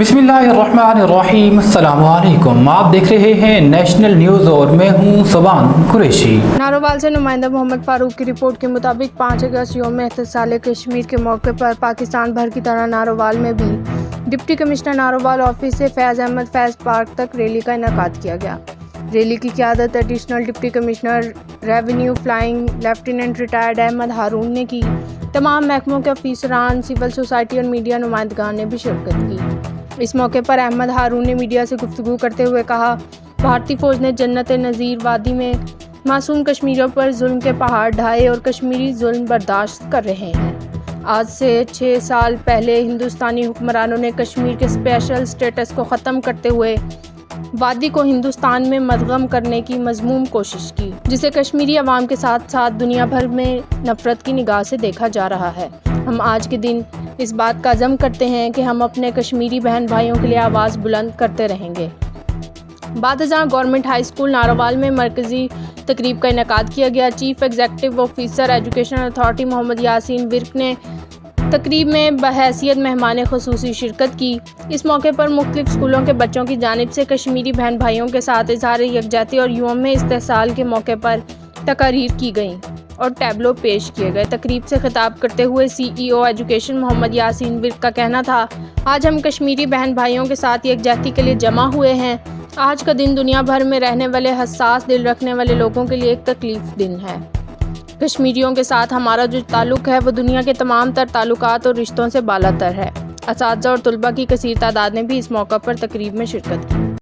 बिस्मिल्लाहिर्रहमानिर्रहीम। अस्सलाम वालेकुम। आप देख रहे हैं नेशनल न्यूज़ और मैं हूं सुबान कुरैशी। नारोवाल से नुमाइंदा मोहम्मद फारूक की रिपोर्ट के मुताबिक 5 अगस्त यौम एहतसाल कश्मीर के मौके पर पाकिस्तान भर की तरह नारोवाल में भी डिप्टी कमिश्नर नारोवाल ऑफिस से फैज़ अहमद फैज़ पार्क तक रैली का इनेकाद किया गया। रैली की क़यादत additional deputy commissioner revenue flying lieutenant retired Ahmad Haroon ने की। तमाम महकमों के अफसरान, सिविल सोसाइटी और मीडिया नुमाइंदगान ने भी शिरकत की। इस मौके पर अहमद हारून ने मीडिया से गुफ्तगू करते हुए कहा, भारतीय फ़ौज ने जन्नत नज़ीर वादी में मासूम कश्मीरियों पर जुल्म के पहाड़ ढाए और कश्मीरी जुल्म बर्दाश्त कर रहे हैं। आज से 6 साल पहले हिंदुस्तानी हुक्मरानों ने कश्मीर के स्पेशल स्टेटस को ख़त्म करते हुए वादी को हिंदुस्तान में मदगम करने की मज़मूम कोशिश की, जिसे कश्मीरी अवाम के साथ साथ दुनिया भर में नफ़रत की निगाह से देखा जा रहा है। हम आज के दिन इस बात का अज़म करते हैं कि हम अपने कश्मीरी बहन भाइयों के लिए आवाज़ बुलंद करते रहेंगे। बादशाह गवर्नमेंट हाई स्कूल नारोवाल में मरकज़ी तकरीब का इनेकाद किया गया। Chief executive officer education authority Mohammad Yasin Virk ने तकरीब में बहैसियत मेहमान ख़ुसूसी शिरकत की। इस मौके पर मुख्तलिफ स्कूलों के बच्चों की जानिब से कश्मीरी बहन भाइयों के साथ इज़हार यकजहती और यौम इस्तेहसाल के मौके पर तकारीर की गईं और टैबलो पेश किए गए। तकरीब से खिताब करते हुए CEO एजुकेशन मोहम्मद यासीन विर्क का कहना था, आज हम कश्मीरी बहन भाइयों के साथ यकजहती के लिए जमा हुए हैं। आज का दिन दुनिया भर में रहने वाले हसास दिल रखने वाले लोगों के लिए एक तकलीफ दिन है। कश्मीरियों के साथ हमारा जो ताल्लुक़ है वो दुनिया के तमाम तर ताल्लुकात और रिश्तों से बालातर है। असातिज़ा और तलबा की कसीर तादाद ने भी इस मौका पर तकरीब में शिरकत की।